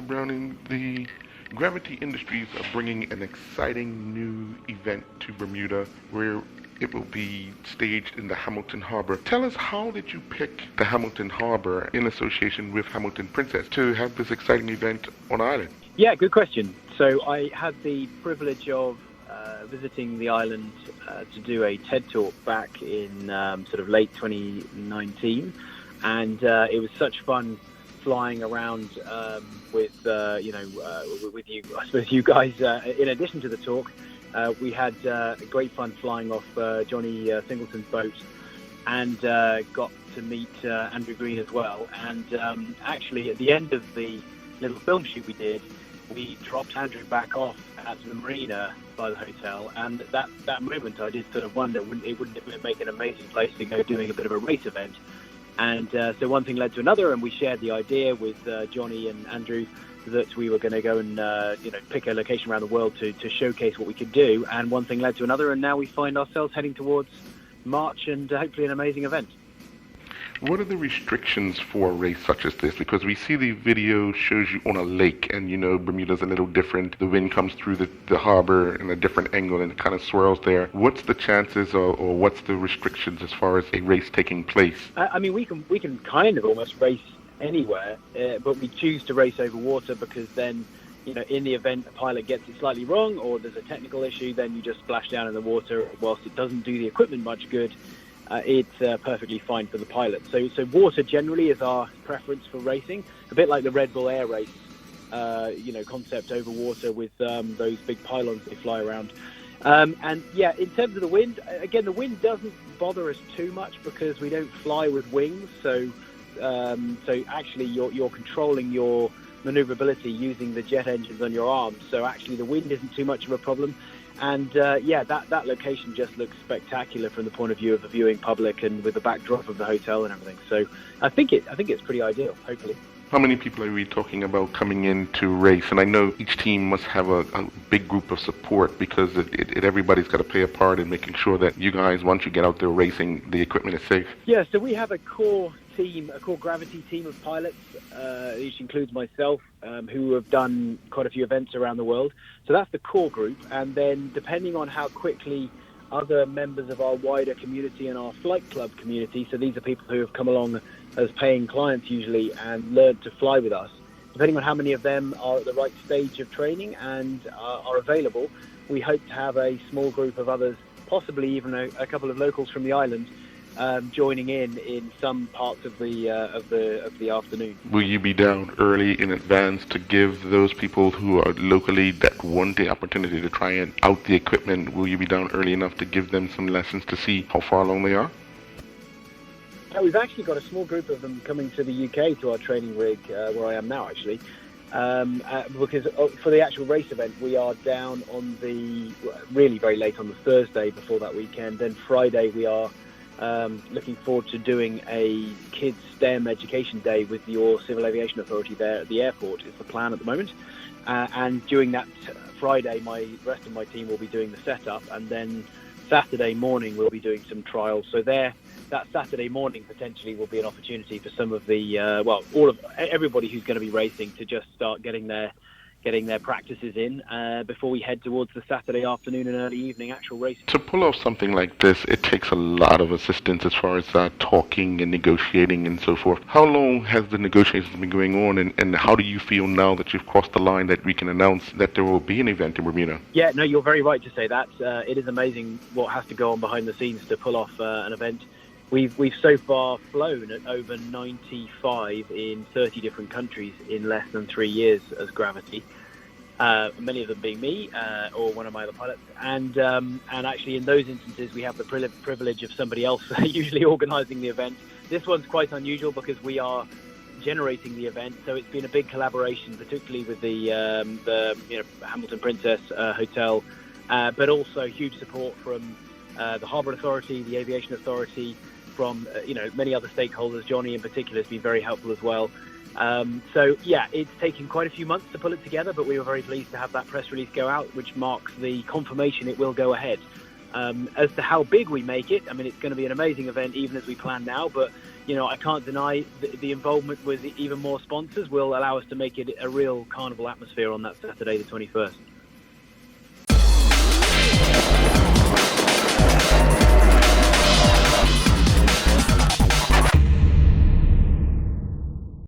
Browning, the Gravity Industries are bringing an exciting new event to Bermuda where it will be staged in the Hamilton Harbor. Tell us, how did you pick the Hamilton Harbor in association with Hamilton Princess to have this exciting event on the island? Yeah, good question. So I had the privilege of visiting the island to do a TED Talk back in sort of late 2019, and it was such fun flying around with you. I suppose you guys. In addition to the talk, we had great fun flying off Johnny Singleton's boat, and got to meet Andrew Green as well. And actually, at the end of the little film shoot we did, we dropped Andrew back off at the marina by the hotel, and that moment I did sort of wonder, wouldn't it make an amazing place to go doing a bit of a race event? And so one thing led to another, and we shared the idea with Johnny and Andrew that we were going to go and pick a location around the world to showcase what we could do. And one thing led to another, and now we find ourselves heading towards March and hopefully an amazing event. What are the restrictions for a race such as this? Because we see the video shows you on a lake, and Bermuda's a little different. The wind comes through the harbor in a different angle and it kind of swirls there. What's the chances or what's the restrictions as far as a race taking place? I mean, we can kind of almost race anywhere, but we choose to race over water because then, in the event a pilot gets it slightly wrong or there's a technical issue, then you just splash down in the water. Whilst it doesn't do the equipment much good, it's perfectly fine for the pilot. So water generally is our preference for racing, a bit like the Red Bull Air Race, concept over water with those big pylons they fly around. And yeah, in terms of the wind, again, the wind doesn't bother us too much because we don't fly with wings. So actually you're controlling your maneuverability using the jet engines on your arms. So actually the wind isn't too much of a problem. And that location just looks spectacular from the point of view of the viewing public and with the backdrop of the hotel and everything. So I think it's pretty ideal, hopefully. How many people are we talking about coming in to race? And I know each team must have a big group of support because everybody's got to play a part in making sure that you guys, once you get out there racing, the equipment is safe. Yeah, so we have a core Gravity team of pilots, which includes myself, who have done quite a few events around the world. So that's the core group. And then depending on how quickly other members of our wider community and our flight club community, so these are people who have come along as paying clients usually and learned to fly with us, depending on how many of them are at the right stage of training and are available, we hope to have a small group of others, possibly even a couple of locals from the island, joining in some parts of the afternoon. Will you be down early in advance to give those people who are locally that want the opportunity to try and out the equipment, will you be down early enough to give them some lessons to see how far along they are? We've actually got a small group of them coming to the UK to our training rig where I am now, actually. Because for the actual race event, we are down on really very late on the Thursday before that weekend. Then Friday, we are looking forward to doing a kids STEM education day with your Civil Aviation Authority there at the airport. It's the plan at the moment. And during that Friday, the rest of my team will be doing the setup, and then Saturday morning we'll be doing some trials. So that Saturday morning potentially will be an opportunity for some of the everybody who's going to be racing to just start getting their practices in before we head towards the Saturday afternoon and early evening actual racing. To pull off something like this, it takes a lot of assistance as far as talking and negotiating and so forth. How long has the negotiations been going on, and how do you feel now that you've crossed the line that we can announce that there will be an event in Bermuda? Yeah, no, you're very right to say that. It is amazing what has to go on behind the scenes to pull off an event. We've so far flown at over 95 in 30 different countries in less than 3 years as Gravity. Many of them being me or one of my other pilots, and actually in those instances we have the privilege of somebody else usually organising the event. This one's quite unusual because we are generating the event, so it's been a big collaboration, particularly with the Hamilton Princess Hotel, but also huge support from the Harbour Authority, the Aviation Authority, from many other stakeholders. Johnny in particular has been very helpful as well. So yeah, it's taken quite a few months to pull it together, but we were very pleased to have that press release go out, which marks the confirmation it will go ahead. As to how big we make it, I mean, it's going to be an amazing event even as we plan now, but I can't deny the involvement with even more sponsors will allow us to make it a real carnival atmosphere on that Saturday the 21st.